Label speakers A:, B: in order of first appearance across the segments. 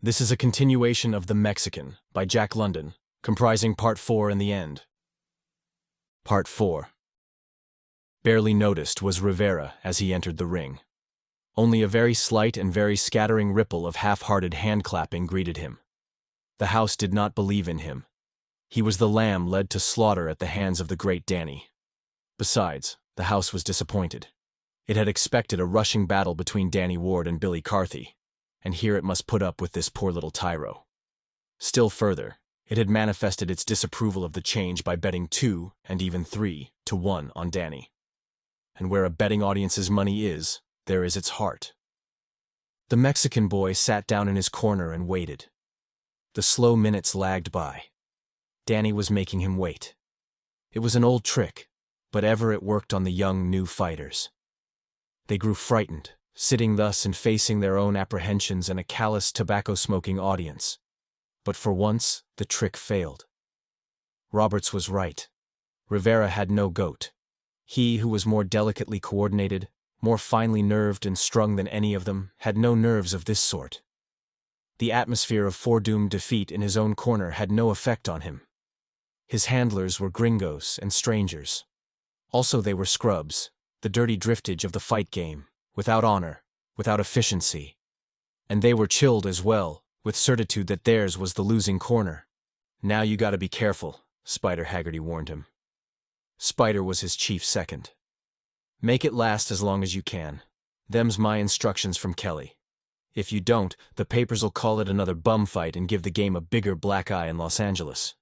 A: This is a continuation of The Mexican by Jack London, comprising Part 4 and the end. Part 4. Barely noticed was Rivera as he entered the ring. Only a very slight and very scattering ripple of half-hearted hand-clapping greeted him. The house did not believe in him. He was the lamb led to slaughter at the hands of the great Danny. Besides, the house was disappointed. It had expected a rushing battle between Danny Ward and Billy Carthy, and here it must put up with this poor little tyro. Still further, it had manifested its disapproval of the change by betting 2 and even 3 to 1 on Danny. And where a betting audience's money is, there is its heart. The Mexican boy sat down in his corner and waited. The slow minutes lagged by. Danny was making him wait. It was an old trick, but ever it worked on the young new fighters. They grew frightened, sitting thus and facing their own apprehensions and a callous tobacco-smoking audience. But for once, the trick failed. Roberts was right. Rivera had no goat. He, who was more delicately coordinated, more finely nerved and strung than any of them, had no nerves of this sort. The atmosphere of foredoomed defeat in his own corner had no effect on him. His handlers were gringos and strangers. Also they were scrubs, the dirty driftage of the fight game, without honor, without efficiency. And they were chilled as well, with certitude that theirs was the losing corner. Now you gotta be careful, Spider Haggerty warned him. Spider was his chief second. Make it last as long as you can. Them's my instructions from Kelly. If you don't, the papers'll call it another bum fight and give the game a bigger black eye in Los Angeles.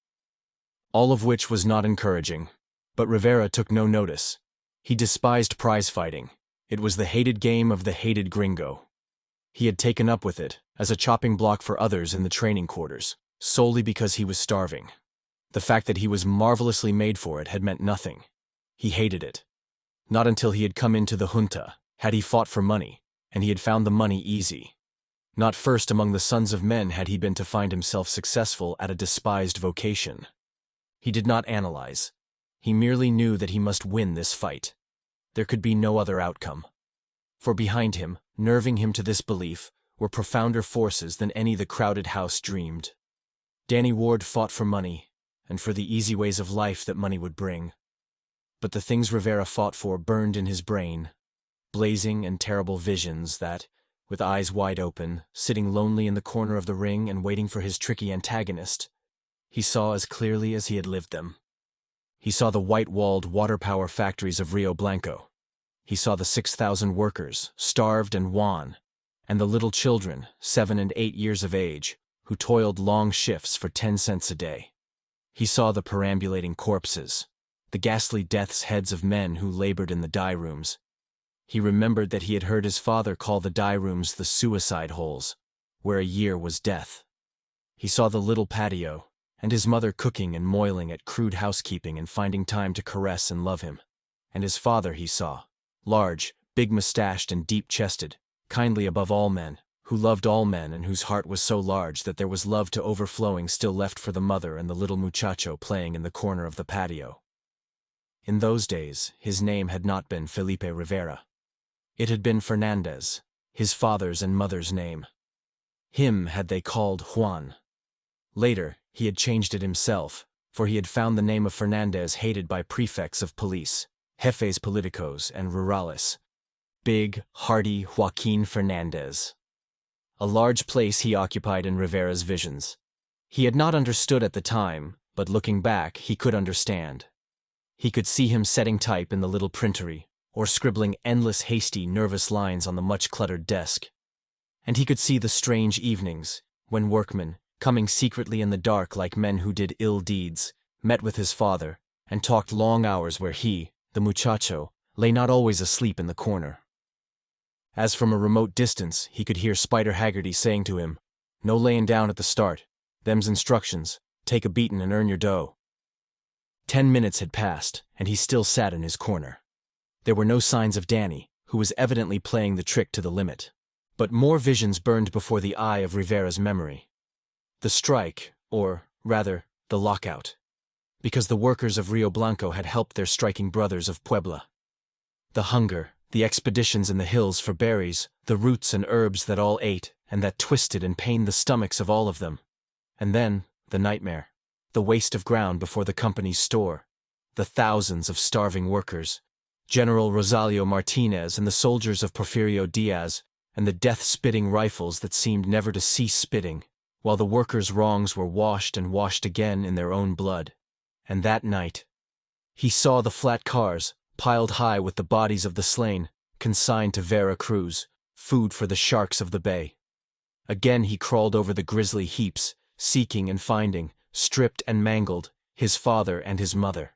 A: All of which was not encouraging, but Rivera took no notice. He despised prize fighting. It was the hated game of the hated gringo. He had taken up with it, as a chopping block for others in the training quarters, solely because he was starving. The fact that he was marvelously made for it had meant nothing. He hated it. Not until he had come into the junta had he fought for money, and he had found the money easy. Not first among the sons of men had he been to find himself successful at a despised vocation. He did not analyze. He merely knew that he must win this fight. There could be no other outcome. For behind him, nerving him to this belief, were profounder forces than any the crowded house dreamed. Danny Ward fought for money, and for the easy ways of life that money would bring. But the things Rivera fought for burned in his brain, blazing and terrible visions that, with eyes wide open, sitting lonely in the corner of the ring and waiting for his tricky antagonist, he saw as clearly as he had lived them. He saw the white-walled water power factories of Rio Blanco. He saw the 6,000 workers, starved and wan, and the little children, 7 and 8 years of age, who toiled long shifts for 10 cents a day. He saw the perambulating corpses, the ghastly death's heads of men who labored in the dye rooms. He remembered that he had heard his father call the dye rooms the suicide holes, where a year was death. He saw the little patio, and his mother cooking and moiling at crude housekeeping and finding time to caress and love him. And his father he saw, large, big-mustached and deep-chested, kindly above all men, who loved all men and whose heart was so large that there was love to overflowing still left for the mother and the little muchacho playing in the corner of the patio. In those days, his name had not been Felipe Rivera. It had been Fernandez, his father's and mother's name. Him had they called Juan. Later, he had changed it himself, for he had found the name of Fernandez hated by prefects of police, jefes politicos and rurales. Big, hearty Joaquin Fernandez. A large place he occupied in Rivera's visions. He had not understood at the time, but looking back, he could understand. He could see him setting type in the little printery, or scribbling endless hasty, nervous lines on the much-cluttered desk. And he could see the strange evenings, when workmen, coming secretly in the dark like men who did ill deeds, met with his father, and talked long hours where he, the muchacho, lay not always asleep in the corner. As from a remote distance, he could hear Spider Haggerty saying to him, "No layin' down at the start. Them's instructions. Take a beatin' and earn your dough." 10 minutes had passed, and he still sat in his corner. There were no signs of Danny, who was evidently playing the trick to the limit. But more visions burned before the eye of Rivera's memory. The strike, or, rather, the lockout. Because the workers of Rio Blanco had helped their striking brothers of Puebla. The hunger, The expeditions in the hills for berries, the roots and herbs that all ate, and that twisted and pained the stomachs of all of them. And then, the nightmare. The waste of ground before the company's store. The thousands of starving workers. General Rosalio Martinez and the soldiers of Porfirio Diaz, and the death-spitting rifles that seemed never to cease spitting, while the workers' wrongs were washed and washed again in their own blood. And that night, he saw the flat cars, piled high with the bodies of the slain, consigned to Vera Cruz, food for the sharks of the bay. Again he crawled over the grisly heaps, seeking and finding, stripped and mangled, his father and his mother.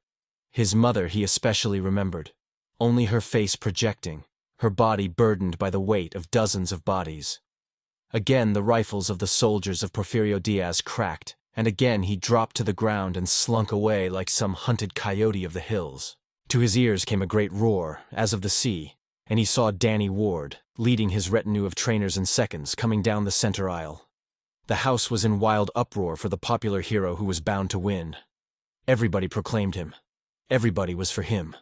A: His mother he especially remembered, only her face projecting, her body burdened by the weight of dozens of bodies. Again the rifles of the soldiers of Porfirio Diaz cracked, and again he dropped to the ground and slunk away like some hunted coyote of the hills. To his ears came a great roar, as of the sea, and he saw Danny Ward, leading his retinue of trainers and seconds, coming down the center aisle. The house was in wild uproar for the popular hero who was bound to win. Everybody proclaimed him. Everybody was for him.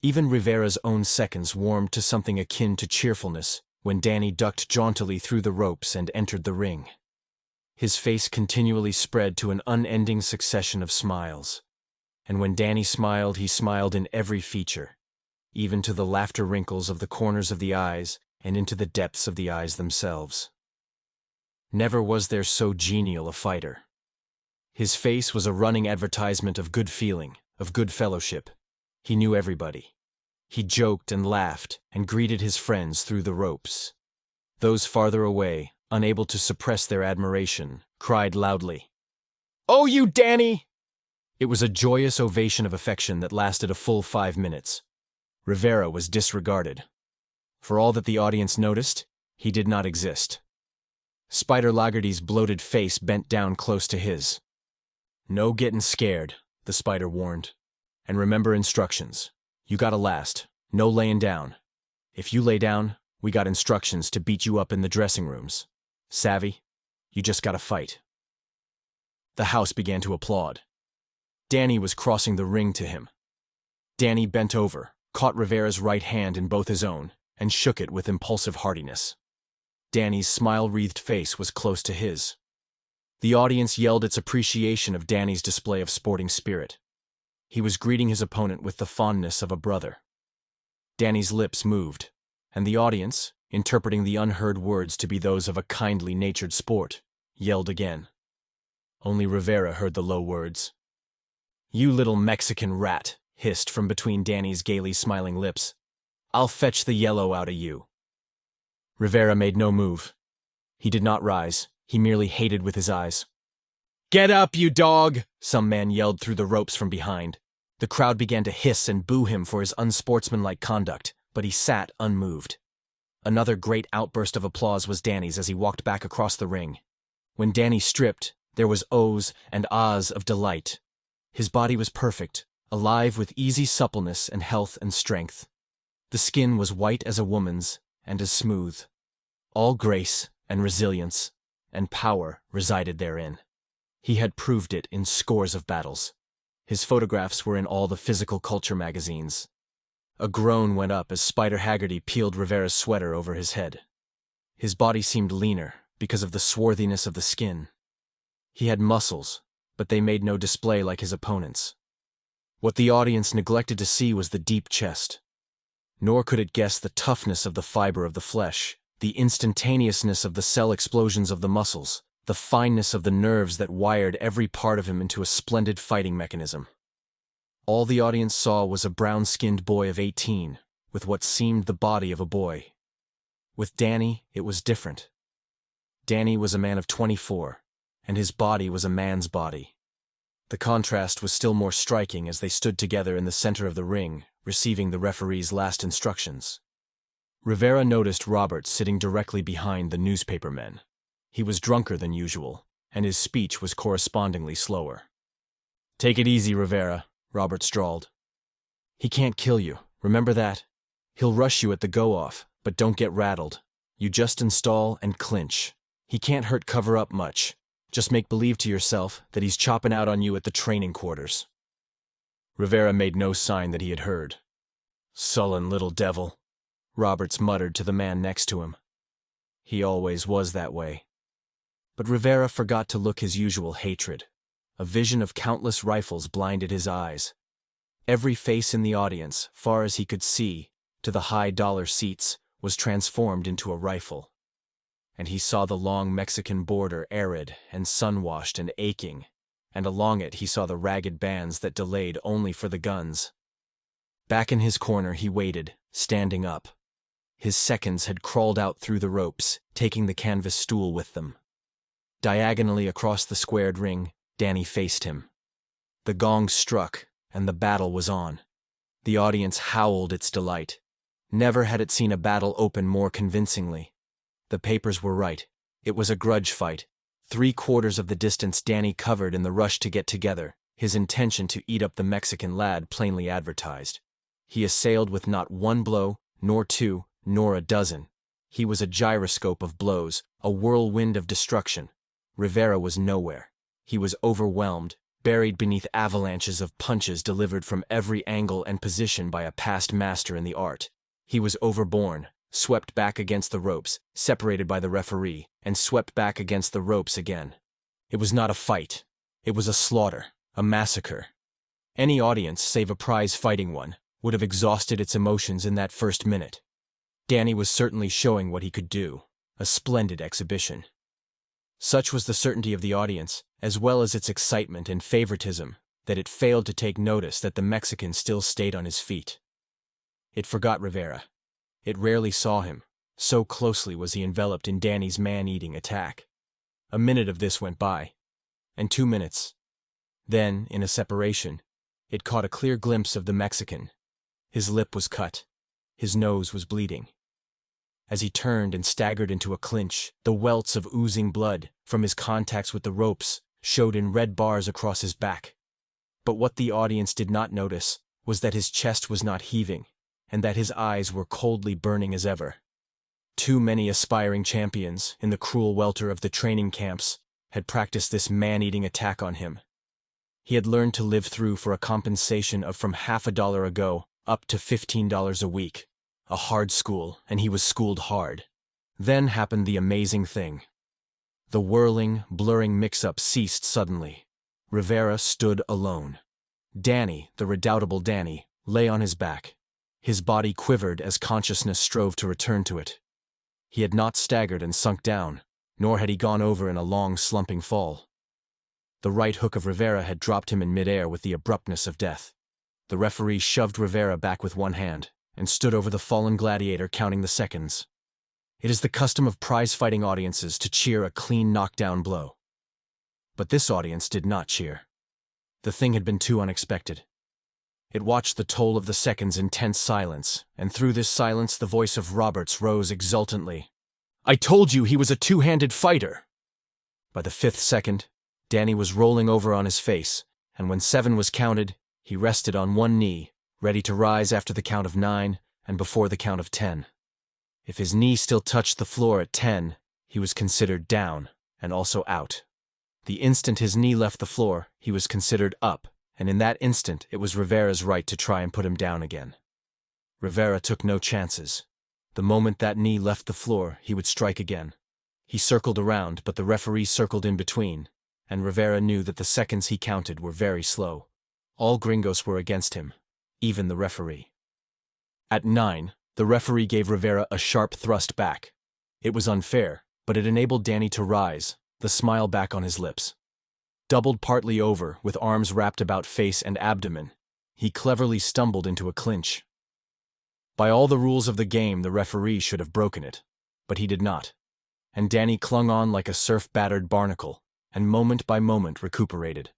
A: Even Rivera's own seconds warmed to something akin to cheerfulness when Danny ducked jauntily through the ropes and entered the ring. His face continually spread to an unending succession of smiles. And when Danny smiled, he smiled in every feature, even to the laughter wrinkles of the corners of the eyes and into the depths of the eyes themselves. Never was there so genial a fighter. His face was a running advertisement of good feeling, of good fellowship. He knew everybody. He joked and laughed and greeted his friends through the ropes. Those farther away, unable to suppress their admiration, cried loudly, "Oh, you Danny!" It was a joyous ovation of affection that lasted a full 5 minutes. Rivera was disregarded. For all that the audience noticed, he did not exist. Spider Lagarty's bloated face bent down close to his. "No getting scared," the Spider warned. "And remember instructions. You gotta last. No laying down. If you lay down, we got instructions to beat you up in the dressing rooms. Savvy? You just gotta fight." The house began to applaud. Danny was crossing the ring to him. Danny bent over, caught Rivera's right hand in both his own, and shook it with impulsive heartiness. Danny's smile-wreathed face was close to his. The audience yelled its appreciation of Danny's display of sporting spirit. He was greeting his opponent with the fondness of a brother. Danny's lips moved, and the audience, interpreting the unheard words to be those of a kindly-natured sport, yelled again. Only Rivera heard the low words. "You little Mexican rat," hissed from between Danny's gaily smiling lips. "I'll fetch the yellow out of you." Rivera made no move. He did not rise. He merely hated with his eyes. "Get up, you dog!" some man yelled through the ropes from behind. The crowd began to hiss and boo him for his unsportsmanlike conduct, but he sat unmoved. Another great outburst of applause was Danny's as he walked back across the ring. When Danny stripped, there was ohs and ahs of delight. His body was perfect, alive with easy suppleness and health and strength. The skin was white as a woman's and as smooth. All grace and resilience and power resided therein. He had proved it in scores of battles. His photographs were in all the physical culture magazines. A groan went up as Spider Haggerty peeled Rivera's sweater over his head. His body seemed leaner because of the swarthiness of the skin. He had muscles, but they made no display like his opponent's. What the audience neglected to see was the deep chest. Nor could it guess the toughness of the fiber of the flesh, the instantaneousness of the cell explosions of the muscles, the fineness of the nerves that wired every part of him into a splendid fighting mechanism. All the audience saw was a brown-skinned boy of 18, with what seemed the body of a boy. With Danny, it was different. Danny was a man of 24, and his body was a man's body. The contrast was still more striking as they stood together in the center of the ring, receiving the referee's last instructions. Rivera noticed Robert sitting directly behind the newspaper men. He was drunker than usual, and his speech was correspondingly slower. "Take it easy, Rivera," Robert drawled. "He can't kill you, remember that? He'll rush you at the go-off, but don't get rattled. You just install and clinch. He can't hurt cover-up much. Just make believe to yourself that he's chopping out on you at the training quarters." Rivera made no sign that he had heard. "Sullen little devil," Roberts muttered to the man next to him. He always was that way. But Rivera forgot to look his usual hatred. A vision of countless rifles blinded his eyes. Every face in the audience, far as he could see, to the high-dollar seats, was transformed into a rifle. And he saw the long Mexican border arid and sun-washed and aching, and along it he saw the ragged bands that delayed only for the guns. Back in his corner he waited, standing up. His seconds had crawled out through the ropes, taking the canvas stool with them. Diagonally across the squared ring, Danny faced him. The gong struck, and the battle was on. The audience howled its delight. Never had it seen a battle open more convincingly. The papers were right. It was a grudge fight. 3/4 of the distance Danny covered in the rush to get together, his intention to eat up the Mexican lad plainly advertised. He assailed with not one blow, nor two, nor a dozen. He was a gyroscope of blows, a whirlwind of destruction. Rivera was nowhere. He was overwhelmed, buried beneath avalanches of punches delivered from every angle and position by a past master in the art. He was overborne, swept back against the ropes, separated by the referee, and swept back against the ropes again. It was not a fight. It was a slaughter, a massacre. Any audience, save a prize-fighting one, would have exhausted its emotions in that first minute. Danny was certainly showing what he could do, a splendid exhibition. Such was the certainty of the audience, as well as its excitement and favoritism, that it failed to take notice that the Mexican still stayed on his feet. It forgot Rivera. It rarely saw him, so closely was he enveloped in Danny's man-eating attack. A minute of this went by, and 2 minutes. Then, in a separation, it caught a clear glimpse of the Mexican. His lip was cut. His nose was bleeding. As he turned and staggered into a clinch, the welts of oozing blood from his contacts with the ropes showed in red bars across his back. But what the audience did not notice was that his chest was not heaving, and that his eyes were coldly burning as ever. Too many aspiring champions, in the cruel welter of the training camps, had practiced this man-eating attack on him. He had learned to live through for a compensation of from $50 a go up to $15 a week. A hard school, and he was schooled hard. Then happened the amazing thing. The whirling, blurring mix-up ceased suddenly. Rivera stood alone. Danny, the redoubtable Danny, lay on his back. His body quivered as consciousness strove to return to it. He had not staggered and sunk down, nor had he gone over in a long, slumping fall. The right hook of Rivera had dropped him in midair with the abruptness of death. The referee shoved Rivera back with one hand, and stood over the fallen gladiator counting the seconds. It is the custom of prize-fighting audiences to cheer a clean knockdown blow. But this audience did not cheer. The thing had been too unexpected. It watched the toll of the seconds in tense silence, and through this silence the voice of Roberts rose exultantly. "I told you he was a two-handed fighter!" By the 5th second, Danny was rolling over on his face, and when 7 was counted, he rested on one knee, ready to rise after the count of 9 and before the count of 10. If his knee still touched the floor at 10, he was considered down and also out. The instant his knee left the floor, he was considered up, and in that instant it was Rivera's right to try and put him down again. Rivera took no chances. The moment that knee left the floor, he would strike again. He circled around, but the referee circled in between, and Rivera knew that the seconds he counted were very slow. All gringos were against him, even the referee. At 9, the referee gave Rivera a sharp thrust back. It was unfair, but it enabled Danny to rise, the smile back on his lips. Doubled partly over, with arms wrapped about face and abdomen, he cleverly stumbled into a clinch. By all the rules of the game, the referee should have broken it, but he did not, and Danny clung on like a surf-battered barnacle, and moment by moment recuperated.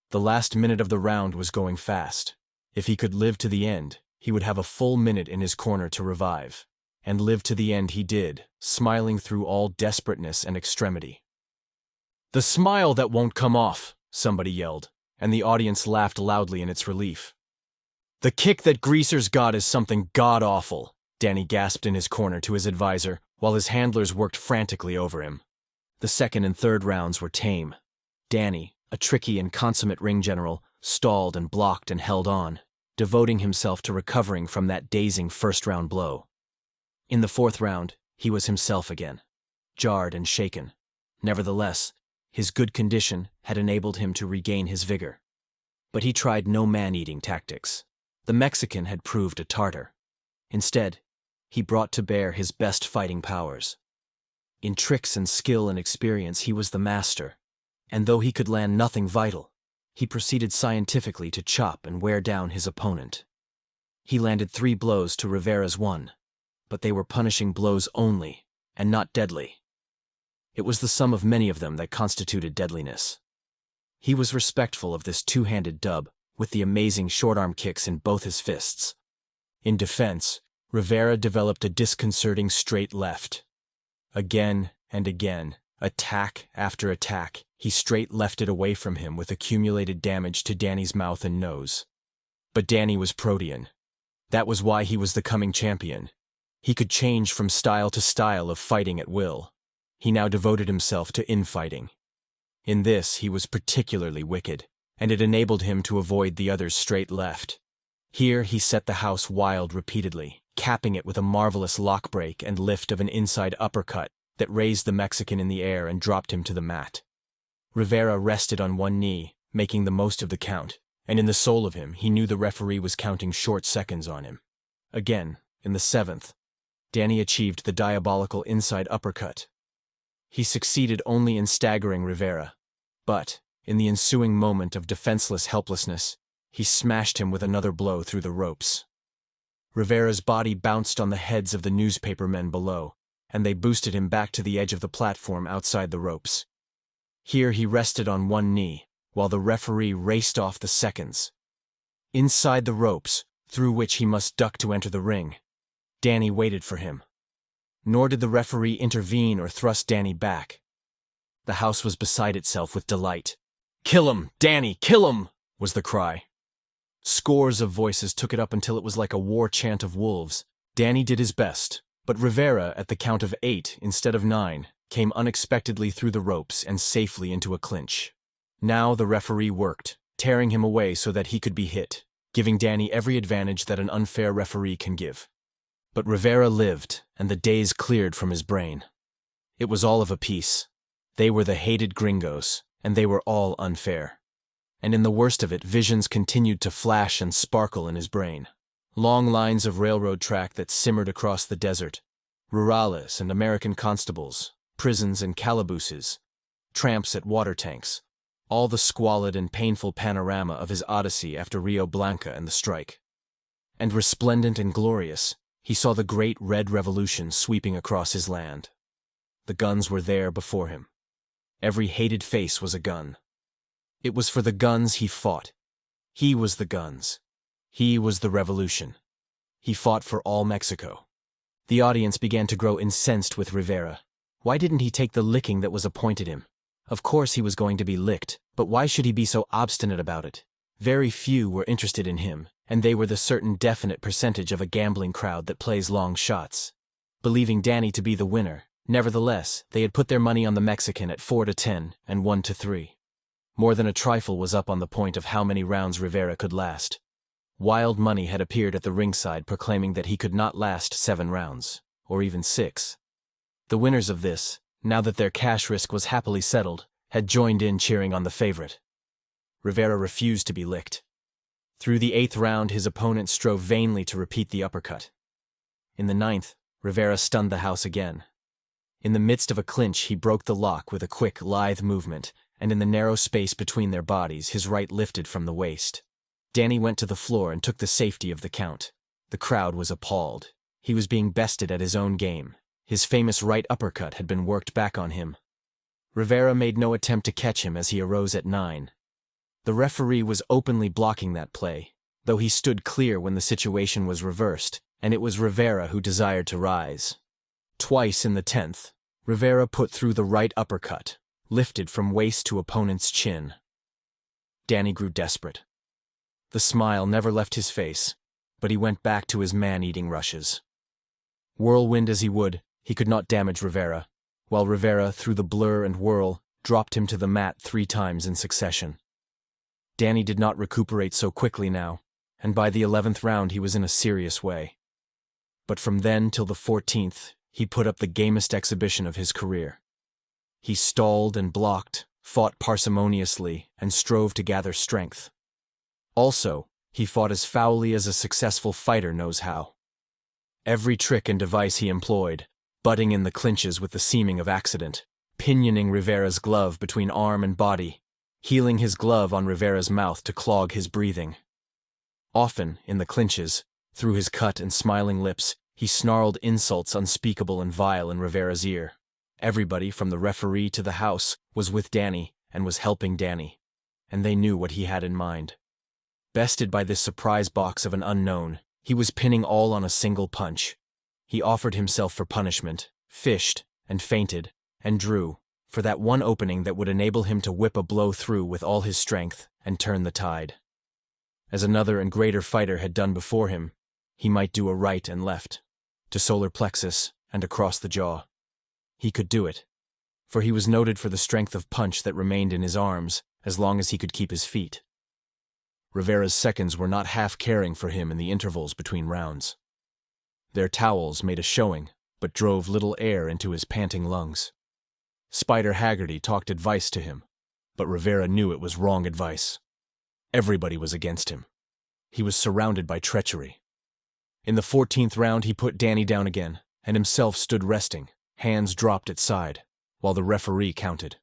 A: The last minute of the round was going fast. If he could live to the end, he would have a full minute in his corner to revive. And live to the end he did, smiling through all desperateness and extremity. "The smile that won't come off," somebody yelled, and the audience laughed loudly in its relief. "The kick that Greasers got is something god-awful," Danny gasped in his corner to his advisor, while his handlers worked frantically over him. The 2nd and 3rd rounds were tame. Danny, a tricky and consummate ring general, stalled and blocked and held on, devoting himself to recovering from that dazing first-round blow. In the fourth round, he was himself again, jarred and shaken. Nevertheless, his good condition had enabled him to regain his vigor. But he tried no man-eating tactics. The Mexican had proved a Tartar. Instead, he brought to bear his best fighting powers. In tricks and skill and experience he was the master, and though he could land nothing vital, he proceeded scientifically to chop and wear down his opponent. He landed 3 blows to Rivera's 1, but they were punishing blows only, and not deadly. It was the sum of many of them that constituted deadliness. He was respectful of this two-handed dub, with the amazing short-arm kicks in both his fists. In defense, Rivera developed a disconcerting straight left. Again and again, attack after attack, he straight lefted away from him with accumulated damage to Danny's mouth and nose. But Danny was protean. That was why he was the coming champion. He could change from style to style of fighting at will. He now devoted himself to infighting. In this, he was particularly wicked, and it enabled him to avoid the other's straight left. Here he set the house wild repeatedly, capping it with a marvelous lock break and lift of an inside uppercut that raised the Mexican in the air and dropped him to the mat. Rivera rested on one knee, making the most of the count, and in the soul of him he knew the referee was counting short seconds on him. Again, in the 7th, Danny achieved the diabolical inside uppercut. He succeeded only in staggering Rivera, but, in the ensuing moment of defenseless helplessness, he smashed him with another blow through the ropes. Rivera's body bounced on the heads of the newspaper men below, and they boosted him back to the edge of the platform outside the ropes. Here he rested on one knee, while the referee raced off the seconds. Inside the ropes, through which he must duck to enter the ring, Danny waited for him. Nor did the referee intervene or thrust Danny back. The house was beside itself with delight. "Kill him, Danny, kill him!" was the cry. Scores of voices took it up until it was like a war chant of wolves. Danny did his best, but Rivera, at the count of 8 instead of 9, came unexpectedly through the ropes and safely into a clinch. Now the referee worked, tearing him away so that he could be hit, giving Danny every advantage that an unfair referee can give. But Rivera lived, and the days cleared from his brain. It was all of a piece. They were the hated gringos, and they were all unfair. And in the worst of it, visions continued to flash and sparkle in his brain. Long lines of railroad track that simmered across the desert, rurales and American constables, prisons and calabooses, tramps at water tanks, all the squalid and painful panorama of his odyssey after Rio Blanco and the strike. And resplendent and glorious, he saw the great Red Revolution sweeping across his land. The guns were there before him. Every hated face was a gun. It was for the guns he fought. He was the guns. He was the revolution. He fought for all Mexico. The audience began to grow incensed with Rivera. Why didn't he take the licking that was appointed him? Of course he was going to be licked, but why should he be so obstinate about it? Very few were interested in him, and they were the certain definite percentage of a gambling crowd that plays long shots. Believing Danny to be the winner, nevertheless, they had put their money on the Mexican at 4-10 and 1-3. More than a trifle was up on the point of how many rounds Rivera could last. Wild money had appeared at the ringside proclaiming that he could not last 7 rounds, or even 6. The winners of this, now that their cash risk was happily settled, had joined in cheering on the favorite. Rivera refused to be licked. Through the 8th round, his opponent strove vainly to repeat the uppercut. In the 9th, Rivera stunned the house again. In the midst of a clinch, he broke the lock with a quick, lithe movement, and in the narrow space between their bodies, his right lifted from the waist. Danny went to the floor and took the safety of the count. The crowd was appalled. He was being bested at his own game. His famous right uppercut had been worked back on him. Rivera made no attempt to catch him as he arose at 9. The referee was openly blocking that play, though he stood clear when the situation was reversed, and it was Rivera who desired to rise. Twice in the 10th, Rivera put through the right uppercut, lifted from waist to opponent's chin. Danny grew desperate. The smile never left his face, but he went back to his man-eating rushes. Whirlwind as he would, he could not damage Rivera, while Rivera, through the blur and whirl, dropped him to the mat 3 times in succession. Danny did not recuperate so quickly now, and by the 11th round he was in a serious way. But from then till the 14th, he put up the gamest exhibition of his career. He stalled and blocked, fought parsimoniously, and strove to gather strength. Also, he fought as foully as a successful fighter knows how. Every trick and device he employed, butting in the clinches with the seeming of accident, pinioning Rivera's glove between arm and body, heeling his glove on Rivera's mouth to clog his breathing. Often, in the clinches, through his cut and smiling lips, he snarled insults unspeakable and vile in Rivera's ear. Everybody, from the referee to the house, was with Danny and was helping Danny, and they knew what he had in mind. Bested by this surprise box of an unknown, he was pinning all on a single punch. He offered himself for punishment, fished, and feinted, and drew, for that one opening that would enable him to whip a blow through with all his strength and turn the tide. As another and greater fighter had done before him, he might do a right and left, to solar plexus and across the jaw. He could do it, for he was noted for the strength of punch that remained in his arms as long as he could keep his feet. Rivera's seconds were not half caring for him in the intervals between rounds. Their towels made a showing, but drove little air into his panting lungs. Spider Haggerty talked advice to him, but Rivera knew it was wrong advice. Everybody was against him. He was surrounded by treachery. In the 14th round, he put Danny down again, and himself stood resting, hands dropped at side, while the referee counted.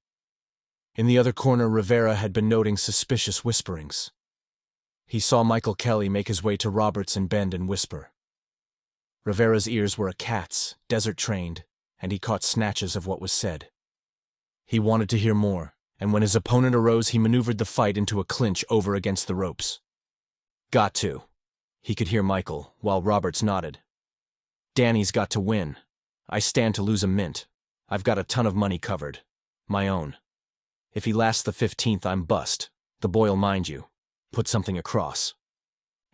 A: In the other corner, Rivera had been noting suspicious whisperings. He saw Michael Kelly make his way to Roberts and bend and whisper. Rivera's ears were a cat's, desert-trained, and he caught snatches of what was said. He wanted to hear more, and when his opponent arose, he maneuvered the fight into a clinch over against the ropes. "Got to," he could hear Michael, while Roberts nodded. "Danny's got to win. I stand to lose a mint. I've got a ton of money covered. My own. If he lasts the 15th, I'm bust. The boy'll mind you. Put something across."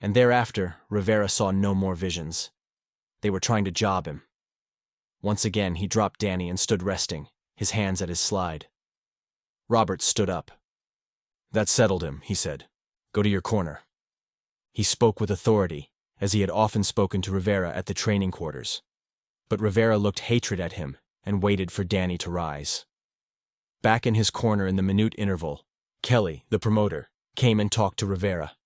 A: And thereafter, Rivera saw no more visions. They were trying to job him. Once again, he dropped Danny and stood resting, his hands at his slide. Roberts stood up. "That settled him," he said. "Go to your corner." He spoke with authority, as he had often spoken to Rivera at the training quarters. But Rivera looked hatred at him and waited for Danny to rise. Back in his corner in the minute interval, Kelly, the promoter, came and talked to Rivera.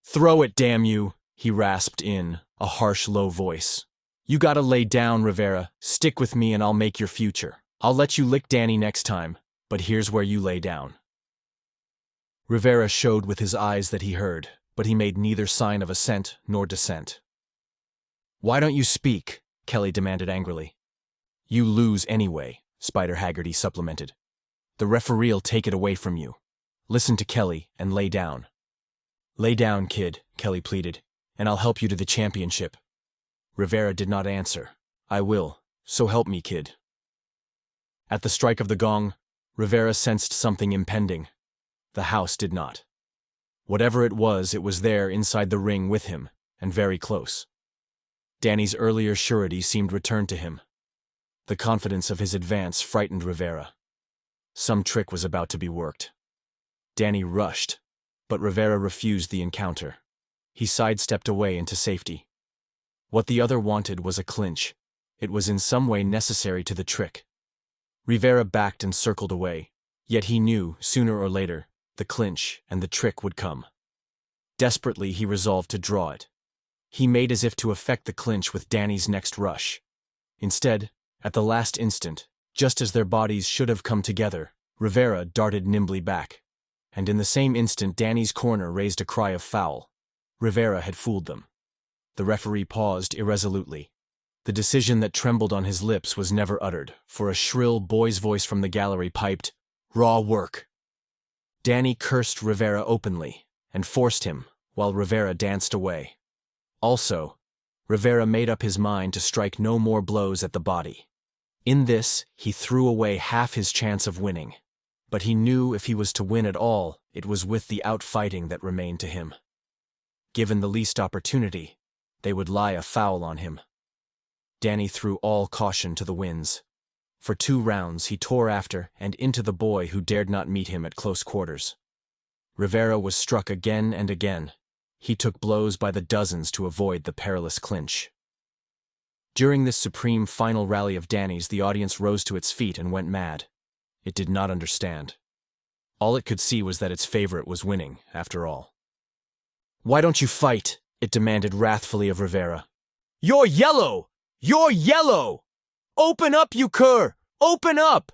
A: "Throw it, damn you," he rasped in a harsh, low voice. "You gotta lay down, Rivera. Stick with me and I'll make your future. I'll let you lick Danny next time, but here's where you lay down." Rivera showed with his eyes that he heard, but he made neither sign of assent nor dissent. "Why don't you speak?" Kelly demanded angrily. "You lose anyway," Spider Haggerty supplemented. "The referee'll take it away from you. Listen to Kelly and lay down." "Lay down, kid," Kelly pleaded, "and I'll help you to the championship." Rivera did not answer. "I will. So help me, kid." At the strike of the gong, Rivera sensed something impending. The house did not. Whatever it was there inside the ring with him, and very close. Danny's earlier surety seemed returned to him. The confidence of his advance frightened Rivera. Some trick was about to be worked. Danny rushed, but Rivera refused the encounter. He sidestepped away into safety. What the other wanted was a clinch. It was in some way necessary to the trick. Rivera backed and circled away, yet he knew, sooner or later, the clinch and the trick would come. Desperately, he resolved to draw it. He made as if to effect the clinch with Danny's next rush. Instead, at the last instant, just as their bodies should have come together, Rivera darted nimbly back. And in the same instant, Danny's corner raised a cry of foul. Rivera had fooled them. The referee paused irresolutely. The decision that trembled on his lips was never uttered, for a shrill boy's voice from the gallery piped, "Raw work." Danny cursed Rivera openly, and forced him, while Rivera danced away. Also, Rivera made up his mind to strike no more blows at the body. In this, he threw away half his chance of winning. But he knew if he was to win at all, it was with the outfighting that remained to him. Given the least opportunity, they would lie a foul on him. Danny threw all caution to the winds. For 2 rounds, he tore after and into the boy who dared not meet him at close quarters. Rivera was struck again and again. He took blows by the dozens to avoid the perilous clinch. During this supreme final rally of Danny's, the audience rose to its feet and went mad. It did not understand. All it could see was that its favorite was winning, after all. "Why don't you fight?" it demanded wrathfully of Rivera. "You're yellow! You're yellow! Open up, you cur! Open up!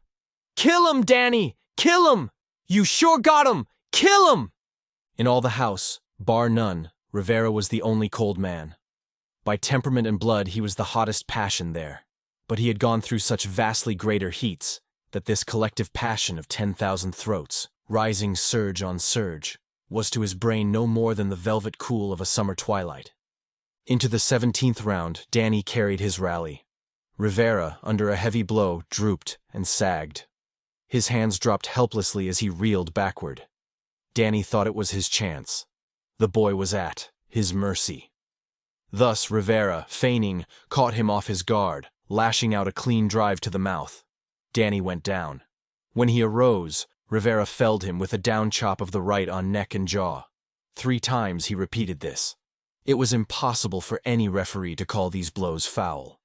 A: Kill him, Danny! Kill him! You sure got him! Kill him!" In all the house, bar none, Rivera was the only cold man. By temperament and blood, he was the hottest passion there. But he had gone through such vastly greater heats that this collective passion of 10,000 throats, rising surge on surge, was to his brain no more than the velvet cool of a summer twilight. Into the 17th round, Danny carried his rally. Rivera, under a heavy blow, drooped and sagged. His hands dropped helplessly as he reeled backward. Danny thought it was his chance. The boy was at his mercy. Thus Rivera, feigning, caught him off his guard, lashing out a clean drive to the mouth. Danny went down. When he arose, Rivera felled him with a down chop of the right on neck and jaw. 3 times he repeated this. It was impossible for any referee to call these blows foul.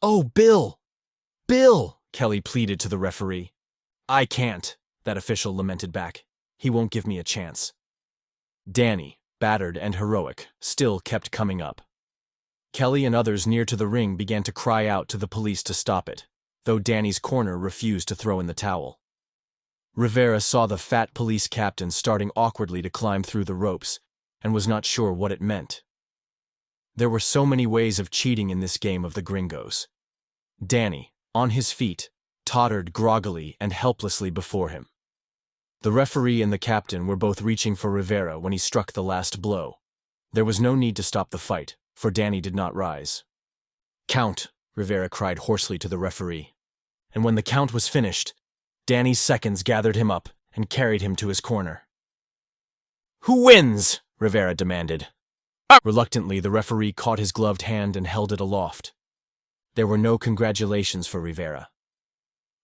A: "Oh, Bill! Bill!" Kelly pleaded to the referee. "I can't," that official lamented back. "He won't give me a chance." Danny, battered and heroic, still kept coming up. Kelly and others near to the ring began to cry out to the police to stop it, though Danny's corner refused to throw in the towel. Rivera saw the fat police captain starting awkwardly to climb through the ropes, and was not sure what it meant. There were so many ways of cheating in this game of the gringos. Danny, on his feet, tottered groggily and helplessly before him. The referee and the captain were both reaching for Rivera when he struck the last blow. There was no need to stop the fight, for Danny did not rise. "Count," Rivera cried hoarsely to the referee. And when the count was finished, Danny's seconds gathered him up and carried him to his corner. "Who wins?" Rivera demanded. Reluctantly, the referee caught his gloved hand and held it aloft. There were no congratulations for Rivera.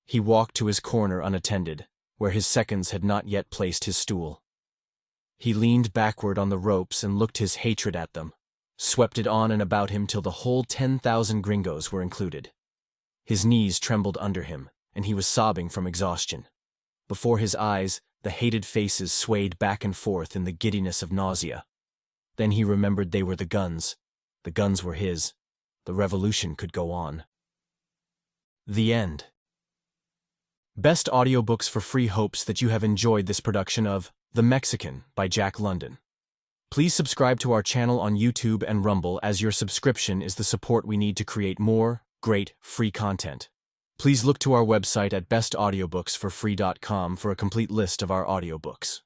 A: He walked to his corner unattended, where his seconds had not yet placed his stool. He leaned backward on the ropes and looked his hatred at them, swept it on and about him till the whole 10,000 gringos were included. His knees trembled under him, and he was sobbing from exhaustion. Before his eyes, the hated faces swayed back and forth in the giddiness of nausea. Then he remembered they were the guns. The guns were his. The revolution could go on. The end. Best audiobooks for free hopes that you have enjoyed this production of The Mexican by Jack London. Please subscribe to our channel on YouTube and Rumble, as your subscription is the support we need to create more great free content. Please look to our website at bestaudiobooksforfree.com for a complete list of our audiobooks.